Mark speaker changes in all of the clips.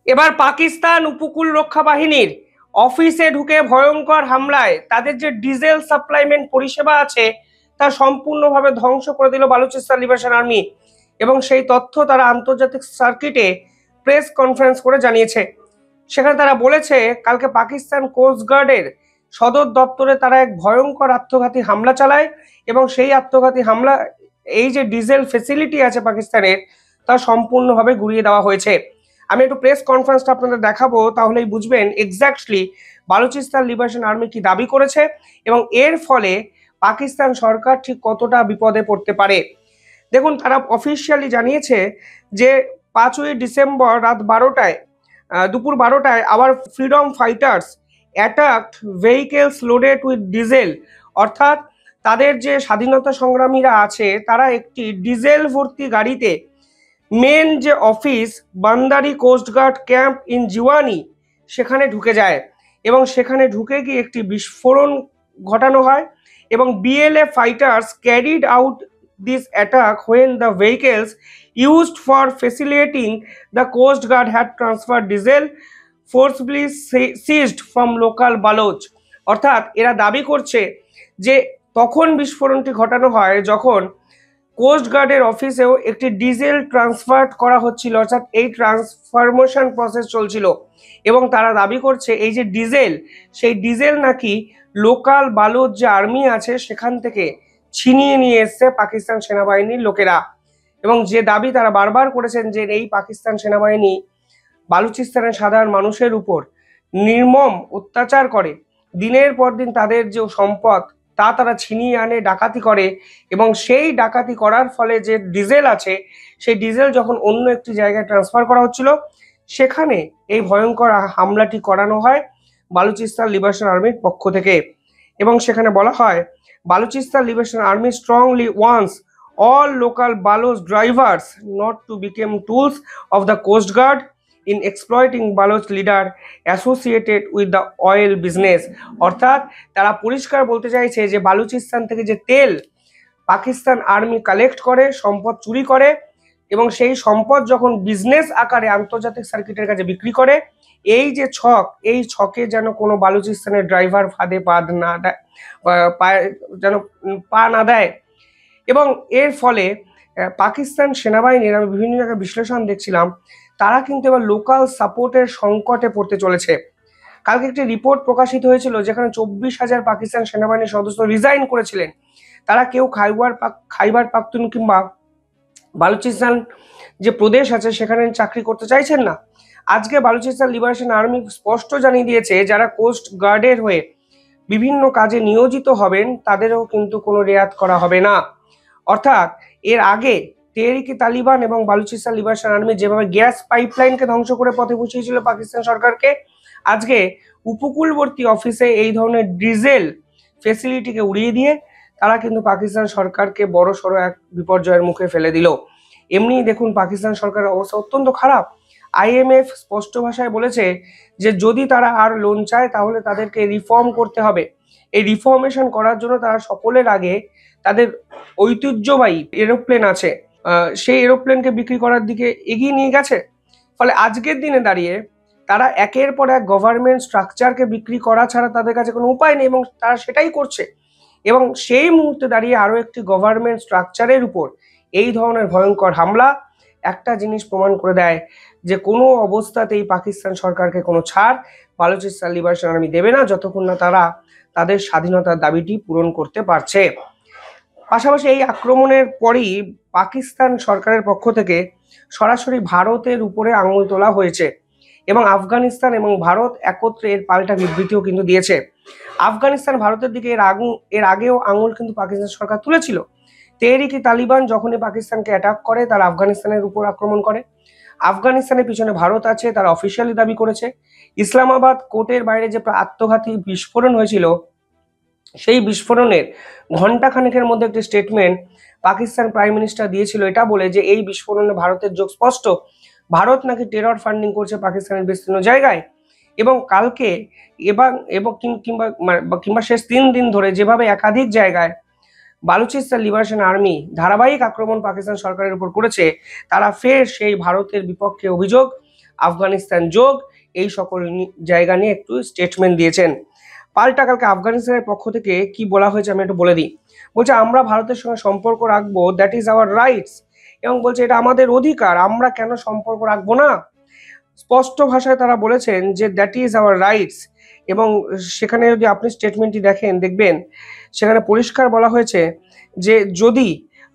Speaker 1: এবার পাকিস্তান উপকূল রক্ষা বাহিনীর অফিসে ঢুকে ভয়ঙ্কর হামলায় তাদের যে ডিজেল সাপ্লাইমেন্ট পরিষেবা আছে তা সম্পূর্ণভাবে ধ্বংস করে দিল বালুচিস্তান লিবারেশন আর্মি। এবং সেই তথ্য তারা আন্তর্জাতিক সার্কিটে প্রেস কনফারেন্স করে জানিয়েছে। সেখানে তারা বলেছে কালকে পাকিস্তান কোস্টগার্ডের সদর দপ্তরে তারা এক ভয়ঙ্কর আত্মঘাতী হামলা চালায় এবং সেই আত্মঘাতী হামলা এই যে ডিজেল ফেসিলিটি আছে পাকিস্তানের তা সম্পূর্ণভাবে গুড়িয়ে দেওয়া হয়েছে। আমি একটু প্রেস কনফারেন্সটা আপনাদের দেখাবো, তাহলেই বুঝবেন এক্স্যাক্টলি বালুচিস্তান লিবারেশন আর্মি কি দাবি করেছে এবং এর ফলে পাকিস্তান সরকার ঠিক কতটা বিপদে পড়তে পারে। দেখুন, তারা অফিসিয়ালি জানিয়েছে যে 5ই ডিসেম্বর রাত 12টায় দুপুর 12টায় our freedom fighters attacked vehicles loaded with diesel. অর্থাৎ তাদের যে স্বাধীনতা সংগ্রামীরা আছে তারা একটি ডিজেল ভর্তি গাড়িতে মেন যে office বান্দারি coast guard camp in Jiwani সেখানে ঢুকে যায় এবং সেখানে ঢুকে গিয়ে একটি বিস্ফোরণ ঘটানো হয় এবং BLA fighters carried out this attack when the vehicles used for facilitating the coast guard had transferred diesel forcibly seized from local Baloch। অর্থাৎ এরা দাবি করছে যে তখন বিস্ফোরণটি ঘটানো হয় যখন কোস্ট গার্ডের অফিসেও একটি ডিজেল ট্রান্সফার করা হচ্ছিল, অর্থাৎ এই ট্রান্সফরমেশন প্রসেস চলছিল এবং তারা দাবি করছে এই যে ডিজেল সেই ডিজেল নাকি লোকাল বালুচ যে আর্মি আছে সেখান থেকে ছিনিয়ে নিয়ে এসছে পাকিস্তান সেনাবাহিনীর লোকেরা। এবং যে দাবি তারা বারবার করেছেন যে এই পাকিস্তান সেনাবাহিনী বালুচিস্তানের সাধারণ মানুষের উপর নির্মম অত্যাচার করে, দিনের পর দিন তাদের যে সম্পদ তা তারা ছিনিয়ে আনে, ডাকাতি করে এবং সেই ডাকাতি করার ফলে যে ডিজেল আছে সেই ডিজেল যখন অন্য একটি জায়গায় ট্রান্সফার করা হচ্ছিল সেখানে এই ভয়ঙ্কর হামলাটি করানো হয় বালুচিস্তান লিবারেশন আর্মির পক্ষ থেকে। এবং সেখানে বলা হয় Balochistan liberation army strongly warns all local Baloch drivers not to become tools of the Coast Guard in exploiting Baloch leader associated with the oil business। অর্থাৎ তারা পরিষ্কার বলতে চাইছে যে বালুচিস্তান থেকে যে তেল পাকিস্তান আর্মি কালেক্ট করে, সম্পদ চুরি করে এবং সেই সম্পদ যখন বিজনেস আকারে আন্তর্জাতিক সার্কিটের কাছে বিক্রি করে, এই যে ছক, এই ছকে যেন কোনো বালুচিস্তানের ড্রাইভার ফাঁদে না দেয়, যেন পা না দেয়। এবং এর ফলে পাকিস্তান সেনাবাহিনীর আমি বিভিন্ন জায়গায় বিশ্লেষণ দেখছিলাম তারা কিন্তু এবার লোকাল সাপোর্টের সংকটে পড়তে চলেছে। কালকে একটি রিপোর্ট প্রকাশিত হয়েছিল যেখানে 24,000 পাকিস্তান সেনাবাহিনীর সদস্য রিজাইন করেছিলেন। তারা কেউ খাইবার পাখতুন কিংবা বালুচিস্তান যে প্রদেশ আছে সেখানে চাকরি করতে চাইছেন না। আজকে বালুচিস্তান লিবারেশন আর্মি স্পষ্ট জানিয়ে দিয়েছে যারা কোস্ট গার্ডের হয়ে বিভিন্ন কাজে নিয়োজিত হবেন তাদেরও কিন্তু কোনো রেয়াত করা হবে না। অর্থাৎ এর আগে তেহরিকে তালিবান এবং বালুচিস্তান লিবারেশন আর্মি যেভাবে গ্যাস পাইপলাইনকে ধ্বংস করে পথে বসিয়েছিল পাকিস্তান সরকারকে, আজকে উপকূলবর্তী অফিসে এই ধরনের ডিজেল ফেসিলিটিকে উড়িয়ে দিয়ে তারা কিন্তু পাকিস্তান সরকারকে বড় সড়ো এক বিপর্যয়ের মুখে ফেলে দিল। এমনি দেখুন পাকিস্তান সরকারের অবস্থা অত্যন্ত খারাপ। IMF স্পষ্ট ভাষায় বলেছে যে যদি তারা আর লোন চায় তাহলে তাদেরকে রিফর্ম করতে হবে। এই রিফর্মেশন করার জন্য তারা সকলের আগে তাদের ঐতিহ্যবাহী এরোপ্লেন আছে সেই এরোপ্লেনকে বিক্রি করার দিকে এগিয়ে নিয়ে গেছে। ফলে আজকের দিনে দাঁড়িয়ে তারা একের পর এক গভর্নমেন্ট স্ট্রাকচারকে বিক্রি করা ছাড়া তাদের কাছে কোনো উপায় নেই এবং তারা সেটাই করছে। এবং সেই মুহূর্তে দাঁড়িয়ে আরও একটি গভর্নমেন্ট স্ট্রাকচারের উপর এই ধরনের ভয়ঙ্কর হামলা একটা জিনিস প্রমাণ করে দেয় যে কোনো অবস্থাতেই পাকিস্তান সরকারকে কোনো ছাড় বালুচিস্তান লিবারেশন আর্মি দেবে না যতক্ষণ না তারা তাদের স্বাধীনতার দাবিটি পূরণ করতে পারছে। পাশাপাশি এই আক্রমণের পরই পাকিস্তান সরকারের পক্ষ থেকে সরাসরি ভারতের উপরে আঙুল তোলা হয়েছে এবং আফগানিস্তান এবং ভারত একত্রে এর পাল্টা বিবৃতিও কিন্তু দিয়েছে। আফগানিস্তান ভারতের দিকে এর আগেও আঙুল কিন্তু পাকিস্তান সরকার তুলেছিল। তেহরিকে তালিবান যখনই পাকিস্তানকে অ্যাটাক করে তারা আফগানিস্তানের উপর আক্রমণ করে। আফগানিস্তানের পিছনে ভারত আছে তারা অফিসিয়ালি দাবি করেছে। ইসলামাবাদ কোর্টের বাইরে যে আত্মঘাতী বিস্ফোরণ হয়েছিল সেই বিস্ফোরণের ঘণ্টাখানেকের মধ্যে একটি স্টেটমেন্ট পাকিস্তান প্রাইম মিনিস্টার দিয়েছিল এটা বলে যে এই বিস্ফোরণে ভারতের যোগ স্পষ্ট, ভারত নাকি টেরর ফান্ডিং করছে পাকিস্তানের বিস্তীর্ণ জায়গায়। এবং কালকে কিংবা শেষ 3 দিন ধরে যেভাবে একাধিক জায়গায় বালুচিস্তান লিবারেশন আর্মি ধারাবাহিক আক্রমণ পাকিস্তান সরকারের উপর করেছে, তারা ফের সেই ভারতের বিপক্ষে অভিযোগ আফগানিস্তান যোগ, এই সকল জায়গা নিয়ে একটু স্টেটমেন্ট দিয়েছেন। পাল্টা কালকে আফগানিস্তানের পক্ষ থেকে কি বলা হয়েছে আমি একটু বলে দিই। বলছে আমরা ভারতের সঙ্গে সম্পর্ক রাখবো, দ্যাট ইজ আওয়ার রাইটস, এবং বলছে এটা আমাদের অধিকার, আমরা কেন সম্পর্ক রাখবো না। স্পষ্ট ভাষায় তারা বলেছেন যে দ্যাট ইজ আওয়ার রাইটস, এবং সেখানে যদি আপনি স্টেটমেন্টটি দেখেন দেখবেন সেখানে পরিষ্কার বলা হয়েছে যে যদি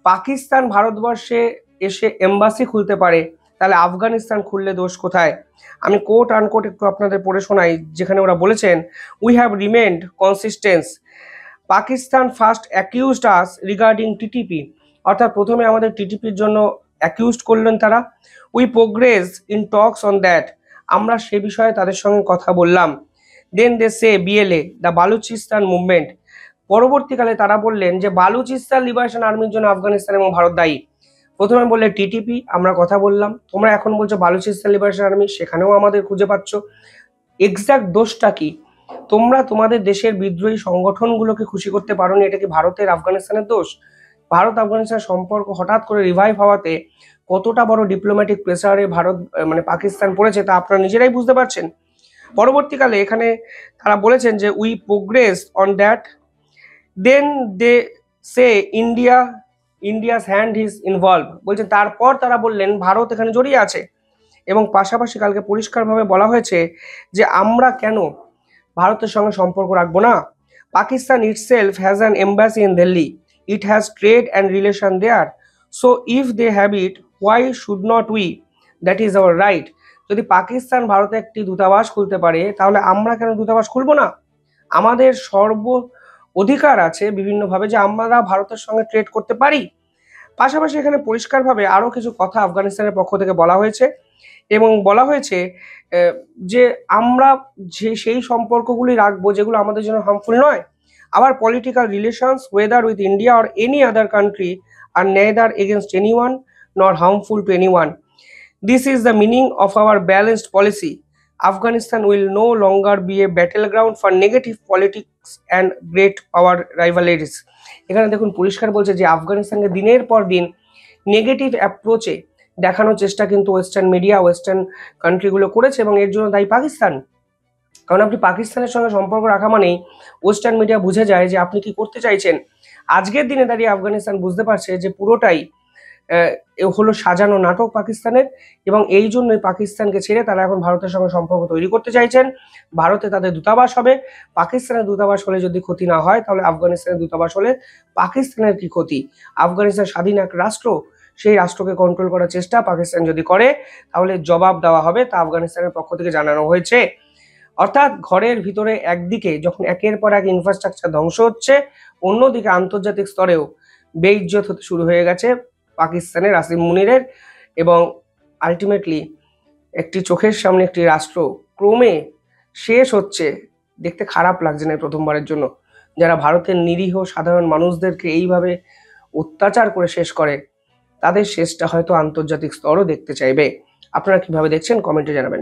Speaker 1: পাকিস্তান ভারতবর্ষে এসে এম্বাসি খুলতে পারে তাহলে আফগানিস্তান খুললে দোষ কোথায়। আমি কোট আনকোট একটু আপনাদের পড়ে শোনাই, যেখানে ওরা বলেছেন we have রিমেন্ড consistence, Pakistan first accused us regarding TTP, অর্থাৎ প্রথমে আমাদের টিটিপির জন্য অ্যাকিউজড করলেন তারা। We progress in talks on that, আমরা সে বিষয়ে তাদের সঙ্গে কথা বললাম। দেন they say BLA the Balochistan movement, পরবর্তীকালে তারা বললেন যে বালুচিস্তান লিবারেশন আর্মির জন্য আফগানিস্তান এবং ভারত দায়ী। প্রথমে বললে টিটিপি, আমরা কথা বললাম, তোমরা এখন বলছো বালুচিস্তান লিবারেশন আর্মি, সেখানেও আমাদের খুঁজে পাচ্ছ। এক্সাক্ট দোষটা কি? তোমরা তোমাদের দেশের বিদ্রোহী সংগঠনগুলোকে খুশি করতে পারোনি, এটা কি ভারতের আফগানিস্তানের দোষ? ভারত আফগানিস্তান সম্পর্ক হঠাৎ করে রিভাইভ হওয়াতে কতটা বড় ডিপ্লোম্যাটিক প্রেসারে ভারত মানে পাকিস্তান পড়েছে তা আপনারা নিজেরাই বুঝতে পারছেন। পরবর্তীকালে এখানে তারা বলেছেন যে we progress on that, then they say India's hand is involved, বলছেন তারপর তারা বললেন ভারত এখানে জড়িয়ে আছে। এবং পাশাপাশি কালকে পরিষ্কারভাবে বলা হয়েছে যে আমরা কেন ভারতের সঙ্গে সম্পর্ক রাখবো না। Pakistan itself has an embassy in Delhi, it has trade and relation there, so if they have it why should not we, that is our right. যদি পাকিস্তান ভারতে একটি দূতাবাস খুলতে পারে তাহলে আমরা কেন দূতাবাস খুলবো না? আমাদের অধিকার আছে বিভিন্নভাবে যে আমরা ভারতের সঙ্গে ট্রেড করতে পারি। পাশাপাশি এখানে পরিষ্কারভাবে আরও কিছু কথা আফগানিস্তানের পক্ষ থেকে বলা হয়েছে, এবং বলা হয়েছে যে আমরা সেই সম্পর্কগুলি রাখবো যেগুলো আমাদের জন্য হার্মফুল নয়। আবার political relations whether with India or any other country আর neither against anyone not harmful to anyone, this is the meaning of our balanced policy, Afghanistan will no longer be a battle ground for negative politics and great power rivalries. এখানে দেখুন পরিষ্কার বলছে যে আফগানিস্তানকে দিনের পর দিন নেগেটিভ অ্যাপ্রোচে দেখানোর চেষ্টা কিন্তু ওয়েস্টার্ন মিডিয়া ওয়েস্টার্ন কান্ট্রিগুলো করেছে, এবং এর জন্য দায়ী পাকিস্তান। কারণ আপনি পাকিস্তানের সঙ্গে সম্পর্ক রাখা মানেই ওয়েস্টার্ন মিডিয়া বুঝে যায় যে আপনি কি করতে চাইছেন। আজকের দিনে দাঁড়িয়ে আফগানিস্তান বুঝতে পারছে যে পুরোটাই হলো সাজানো নাটক পাকিস্তানের, এবং এই জন্যই পাকিস্তানকে ছেড়ে তারা এখন ভারতের সঙ্গে সম্পর্ক তৈরি করতে চাইছেন। ভারতে তাদের দূতাবাস হবে, পাকিস্তানের দূতাবাস হলে যদি ক্ষতি না হয় তাহলে আফগানিস্তানের দূতাবাস হলে পাকিস্তানের কি ক্ষতি? আফগানিস্তান স্বাধীন এক রাষ্ট্র, সেই রাষ্ট্রকে কন্ট্রোল করার চেষ্টা পাকিস্তান যদি করে তাহলে জবাব দেওয়া হবে, তা আফগানিস্তানের পক্ষ থেকে জানানো হয়েছে। অর্থাৎ ঘরের ভিতরে একদিকে যখন একের পর এক ইনফ্রাস্ট্রাকচার ধ্বংস হচ্ছে, অন্যদিকে আন্তর্জাতিক স্তরেও বেইজ্জত হতে শুরু হয়ে গেছে পাকিস্তানের আসিম মুনিরের, এবং আলটিমেটলি একটি চোখের সামনে একটি রাষ্ট্র ক্রমে শেষ হচ্ছে। দেখতে খারাপ লাগছে না প্রথমবারের জন্য, যারা ভারতের নিরীহ সাধারণ মানুষদেরকে এইভাবে অত্যাচার করে শেষ করে তাদের শেষটা হয়তো আন্তর্জাতিক স্তরও দেখতে চাইবে। আপনারা কিভাবে দেখছেন কমেন্টে জানাবেন।